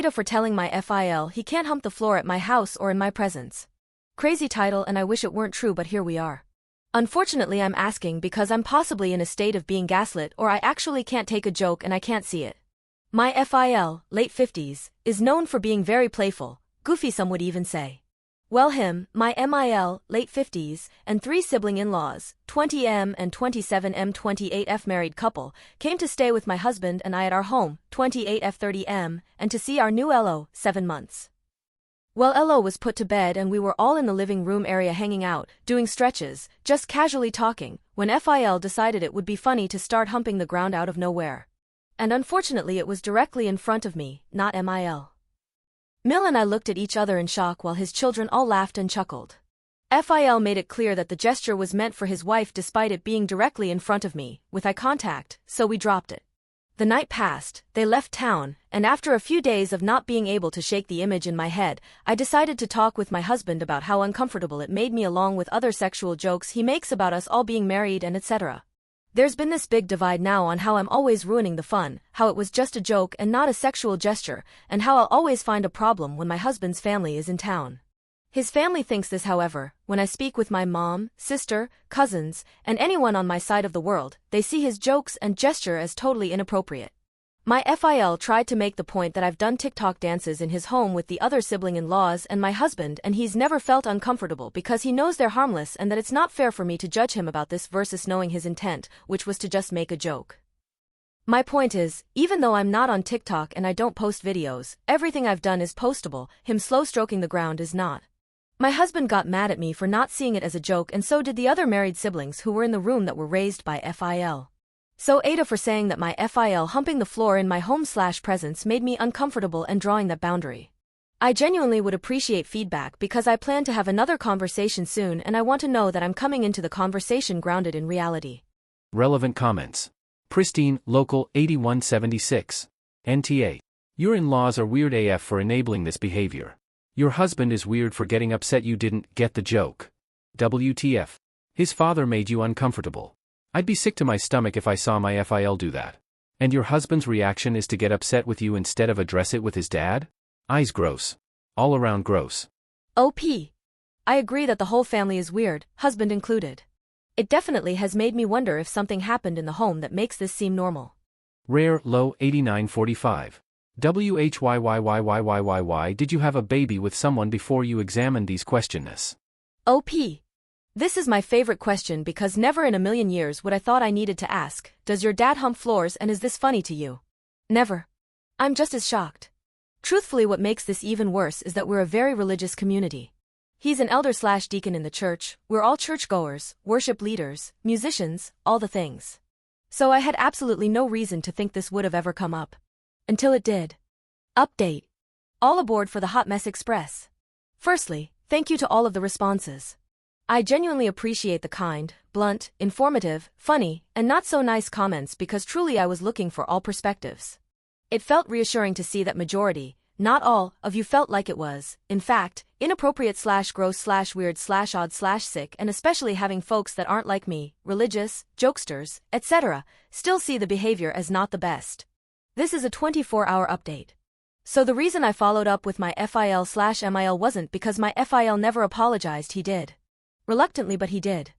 AITA for telling my FIL he can't hump the floor at my house or in my presence. Crazy title, and I wish it weren't true, but here we are. Unfortunately, I'm asking because I'm possibly in a state of being gaslit, or I actually can't take a joke and I can't see it. My FIL, late 50s, is known for being very playful, goofy some would even say. Well, him, my MIL, late 50s, and 3 sibling in-laws, 20M and 27M 28F married couple, came to stay with my husband and I at our home, 28F 30M, and to see our new LO, 7 months. Well, LO was put to bed and we were all in the living room area hanging out, doing stretches, just casually talking, when FIL decided it would be funny to start humping the ground out of nowhere. And unfortunately it was directly in front of me, not MIL. Mill and I looked at each other in shock while his children all laughed and chuckled. FIL made it clear that the gesture was meant for his wife despite it being directly in front of me, with eye contact, so we dropped it. The night passed, they left town, and after a few days of not being able to shake the image in my head, I decided to talk with my husband about how uncomfortable it made me along with other sexual jokes he makes about us all being married and etc. There's been this big divide now on how I'm always ruining the fun, how it was just a joke and not a sexual gesture, and how I'll always find a problem when my husband's family is in town. His family thinks this, however, when I speak with my mom, sister, cousins, and anyone on my side of the world, they see his jokes and gesture as totally inappropriate. My FIL tried to make the point that I've done TikTok dances in his home with the other sibling-in-laws and my husband, and he's never felt uncomfortable because he knows they're harmless and that it's not fair for me to judge him about this versus knowing his intent, which was to just make a joke. My point is, even though I'm not on TikTok and I don't post videos, everything I've done is postable, him slow stroking the ground is not. My husband got mad at me for not seeing it as a joke, and so did the other married siblings who were in the room that were raised by FIL. So AITA for saying that my FIL humping the floor in my home/presence made me uncomfortable and drawing that boundary. I genuinely would appreciate feedback because I plan to have another conversation soon and I want to know that I'm coming into the conversation grounded in reality. Relevant comments. Pristine, Local, 8176. NTA. Your in-laws are weird AF for enabling this behavior. Your husband is weird for getting upset you didn't get the joke. WTF. His father made you uncomfortable. I'd be sick to my stomach if I saw my FIL do that. And your husband's reaction is to get upset with you instead of address it with his dad? Eyes gross. All around gross. OP. I agree that the whole family is weird, husband included. It definitely has made me wonder if something happened in the home that makes this seem normal. Rare, Low, 8945. WHYYYYYYY. Did you have a baby with someone before you examined these questions? OP. This is my favorite question because never in a million years would I thought I needed to ask, does your dad hump floors and is this funny to you? Never. I'm just as shocked. Truthfully, what makes this even worse is that we're a very religious community. He's an elder/deacon in the church, we're all churchgoers, worship leaders, musicians, all the things. So I had absolutely no reason to think this would have ever come up. Until it did. Update. All aboard for the Hot Mess Express. Firstly, thank you to all of the responses. I genuinely appreciate the kind, blunt, informative, funny, and not so nice comments because truly I was looking for all perspectives. It felt reassuring to see that majority, not all, of you felt like it was, in fact, inappropriate/gross/weird/odd/sick, and especially having folks that aren't like me, religious, jokesters, etc., still see the behavior as not the best. This is a 24-hour update. So the reason I followed up with my FIL/MIL wasn't because my FIL never apologized, he did. Reluctantly, but he did.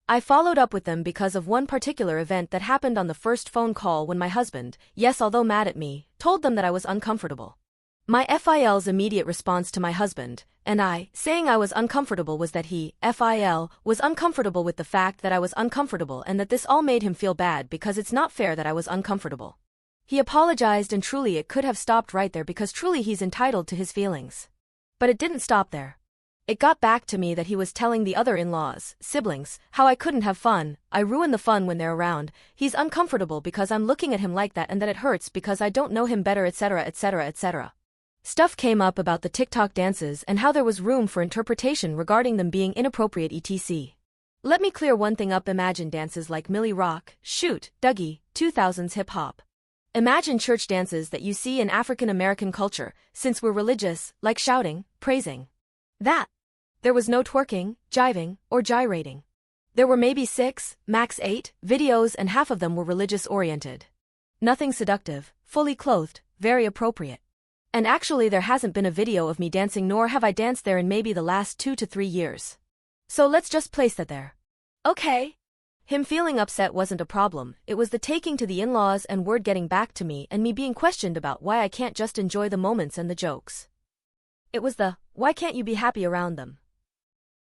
I followed up with them because of one particular event that happened on the first phone call when my husband, yes although mad at me, told them that I was uncomfortable. My FIL's immediate response to my husband, and I, saying I was uncomfortable was that he, FIL, was uncomfortable with the fact that I was uncomfortable and that this all made him feel bad because it's not fair that I was uncomfortable. He apologized and truly it could have stopped right there because truly he's entitled to his feelings. But it didn't stop there. It got back to me that he was telling the other in-laws, siblings, how I couldn't have fun, I ruin the fun when they're around, he's uncomfortable because I'm looking at him like that and that it hurts because I don't know him better etc etc etc. Stuff came up about the TikTok dances and how there was room for interpretation regarding them being inappropriate etc. Let me clear one thing up. Imagine dances like Millie Rock, Shoot, Dougie, 2000s hip-hop. Imagine church dances that you see in African American culture, since we're religious, like shouting, praising. That. There was no twerking, jiving, or gyrating. There were maybe 6, max 8, videos and half of them were religious-oriented. Nothing seductive, fully clothed, very appropriate. And actually there hasn't been a video of me dancing, nor have I danced there in maybe the last 2 to 3 years. So let's just place that there. Okay. Him feeling upset wasn't a problem, it was the taking to the in-laws and word getting back to me and me being questioned about why I can't just enjoy the moments and the jokes. It was the, why can't you be happy around them?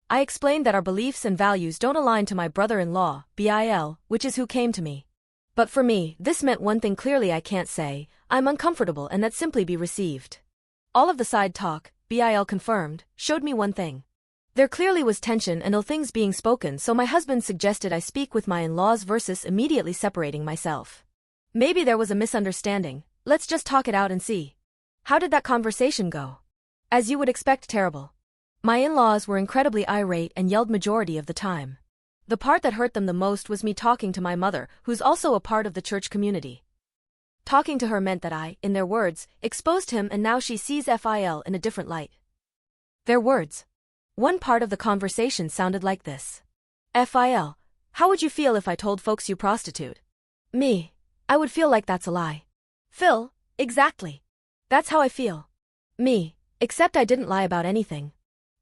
I explained that our beliefs and values don't align to my brother-in-law, BIL, which is who came to me. But for me, this meant one thing clearly: I can't say, I'm uncomfortable, and that simply be received. All of the side talk, BIL confirmed, showed me one thing. There clearly was tension and ill things being spoken, so my husband suggested I speak with my in-laws versus immediately separating myself. Maybe there was a misunderstanding, let's just talk it out and see. How did that conversation go? As you would expect, terrible. My in-laws were incredibly irate and yelled majority of the time. The part that hurt them the most was me talking to my mother, who's also a part of the church community. Talking to her meant that I, in their words, exposed him, and now she sees FIL in a different light. Their words. One part of the conversation sounded like this. FIL, how would you feel if I told folks you prostitute? Me, I would feel like that's a lie. Phil, exactly. That's how I feel. Me, except I didn't lie about anything.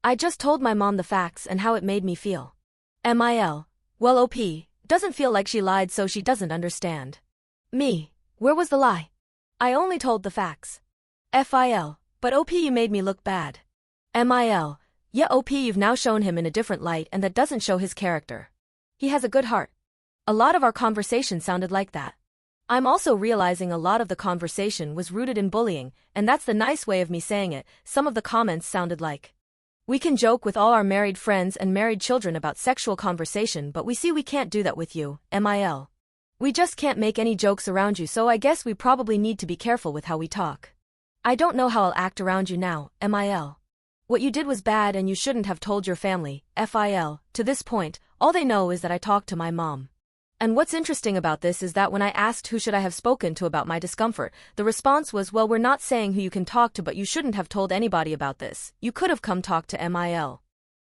I just told my mom the facts and how it made me feel. MIL, well, OP, doesn't feel like she lied, so she doesn't understand. Me, where was the lie? I only told the facts. FIL, but OP, you made me look bad. MIL, yeah, OP, you've now shown him in a different light, and that doesn't show his character. He has a good heart. A lot of our conversation sounded like that. I'm also realizing a lot of the conversation was rooted in bullying, and that's the nice way of me saying it. Some of the comments sounded like, we can joke with all our married friends and married children about sexual conversation, but we see we can't do that with you, MIL. We just can't make any jokes around you, so I guess we probably need to be careful with how we talk. I don't know how I'll act around you now, MIL. What you did was bad and you shouldn't have told your family, FIL. To this point, all they know is that I talked to my mom. And what's interesting about this is that when I asked who should I have spoken to about my discomfort, the response was, well, we're not saying who you can talk to, but you shouldn't have told anybody about this. You could have come talk to MIL.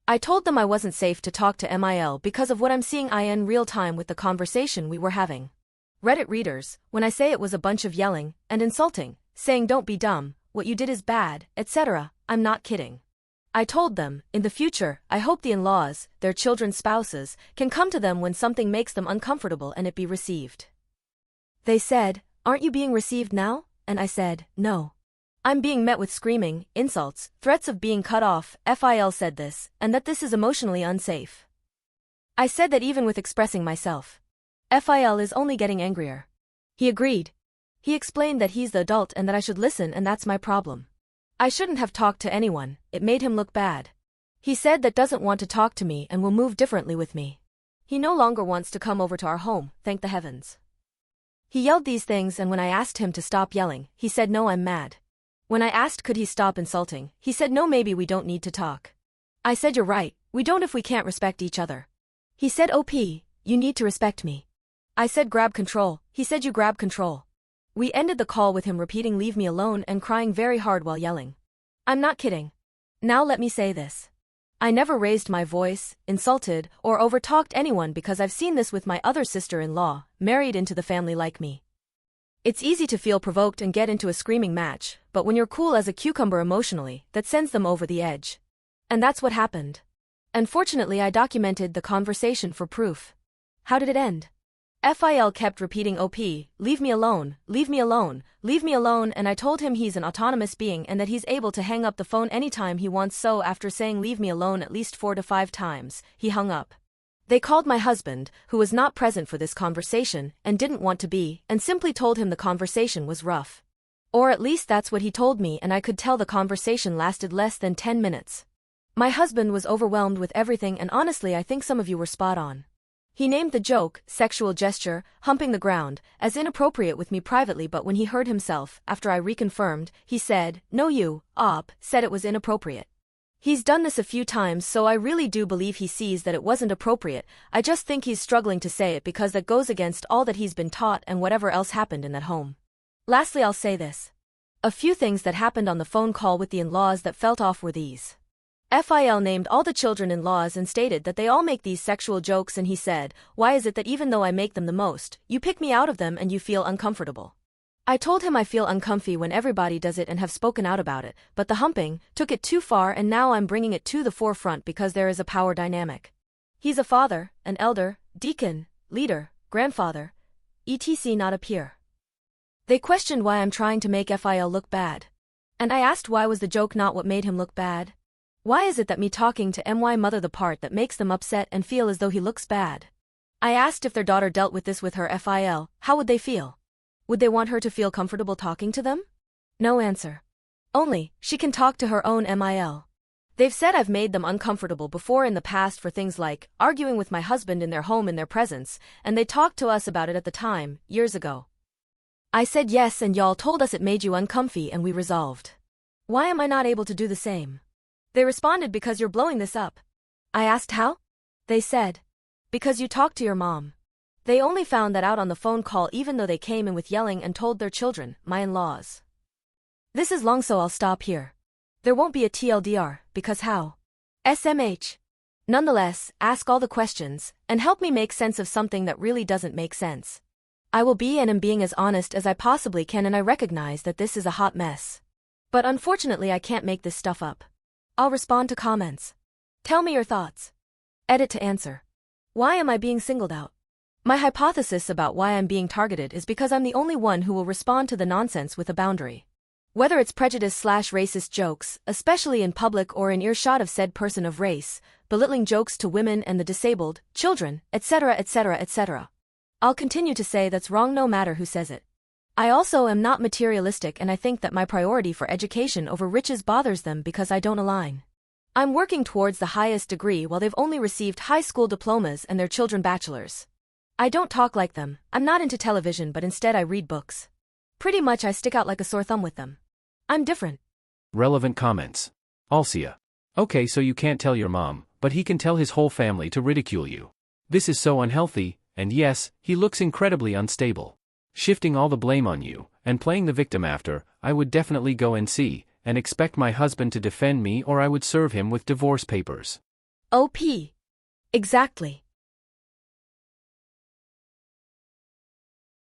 I told them I wasn't safe to talk to MIL because of what I'm seeing in real time with the conversation we were having. Reddit readers, when I say it was a bunch of yelling and insulting, saying don't be dumb, what you did is bad, etc., I'm not kidding. I told them, in the future, I hope the in-laws, their children's spouses, can come to them when something makes them uncomfortable and it be received. They said, aren't you being received now? And I said, no. I'm being met with screaming, insults, threats of being cut off. FIL said this, and that this is emotionally unsafe. I said that even with expressing myself, FIL is only getting angrier. He agreed. He explained that he's the adult and that I should listen, and that's my problem. I shouldn't have talked to anyone, it made him look bad. He said that doesn't want to talk to me and will move differently with me. He no longer wants to come over to our home, thank the heavens. He yelled these things, and when I asked him to stop yelling, he said no, I'm mad. When I asked could he stop insulting, he said no, maybe we don't need to talk. I said you're right, we don't if we can't respect each other. He said OP, you need to respect me. I said grab control, he said you grab control. We ended the call with him repeating leave me alone and crying very hard while yelling. I'm not kidding. Now let me say this. I never raised my voice, insulted, or overtalked anyone because I've seen this with my other sister-in-law, married into the family like me. It's easy to feel provoked and get into a screaming match, but when you're cool as a cucumber emotionally, that sends them over the edge. And that's what happened. Unfortunately, I documented the conversation for proof. How did it end? FIL kept repeating OP, leave me alone, leave me alone, leave me alone, and I told him he's an autonomous being and that he's able to hang up the phone anytime he wants, so after saying leave me alone at least 4 to 5 times, he hung up. They called my husband, who was not present for this conversation and didn't want to be, and simply told him the conversation was rough. Or at least that's what he told me, and I could tell the conversation lasted less than 10 minutes. My husband was overwhelmed with everything, and honestly I think some of you were spot on. He named the joke, sexual gesture, humping the ground, as inappropriate with me privately, but when he heard himself, after I reconfirmed, he said, no you, op, said it was inappropriate. He's done this a few times, so I really do believe he sees that it wasn't appropriate. I just think he's struggling to say it because that goes against all that he's been taught and whatever else happened in that home. Lastly, I'll say this. A few things that happened on the phone call with the in-laws that felt off were these. FIL named all the children-in-laws and stated that they all make these sexual jokes, and he said, why is it that even though I make them the most, you pick me out of them and you feel uncomfortable? I told him I feel uncomfy when everybody does it and have spoken out about it, but the humping took it too far and now I'm bringing it to the forefront because there is a power dynamic. He's a father, an elder, deacon, leader, grandfather, etc. not a peer. They questioned why I'm trying to make FIL look bad. And I asked why was the joke not what made him look bad? Why is it that me talking to my mother the part that makes them upset and feel as though he looks bad? I asked if their daughter dealt with this with her FIL, how would they feel? Would they want her to feel comfortable talking to them? No answer. Only, she can talk to her own MIL. They've said I've made them uncomfortable before in the past for things like arguing with my husband in their home in their presence, and they talked to us about it at the time, years ago. I said yes and y'all told us it made you uncomfy and we resolved. Why am I not able to do the same? They responded because you're blowing this up. I asked how? They said, because you talked to your mom. They only found that out on the phone call even though they came in with yelling and told their children, my in-laws. This is long so I'll stop here. There won't be a TLDR, because how? SMH. Nonetheless, ask all the questions, and help me make sense of something that really doesn't make sense. I will be and am being as honest as I possibly can and I recognize that this is a hot mess. But unfortunately I can't make this stuff up. I'll respond to comments. Tell me your thoughts. Edit to answer. Why am I being singled out? My hypothesis about why I'm being targeted is because I'm the only one who will respond to the nonsense with a boundary. Whether it's prejudice/racist jokes, especially in public or in earshot of said person of race, belittling jokes to women and the disabled, children, etc., etc., etc. I'll continue to say that's wrong no matter who says it. I also am not materialistic and I think that my priority for education over riches bothers them because I don't align. I'm working towards the highest degree while they've only received high school diplomas and their children bachelors. I don't talk like them, I'm not into television but instead I read books. Pretty much I stick out like a sore thumb with them. I'm different. Relevant comments. Alcia. Okay, so you can't tell your mom, but he can tell his whole family to ridicule you. This is so unhealthy, and yes, he looks incredibly unstable. Shifting all the blame on you, and playing the victim after, I would definitely go and see, and expect my husband to defend me or I would serve him with divorce papers. OP. Exactly.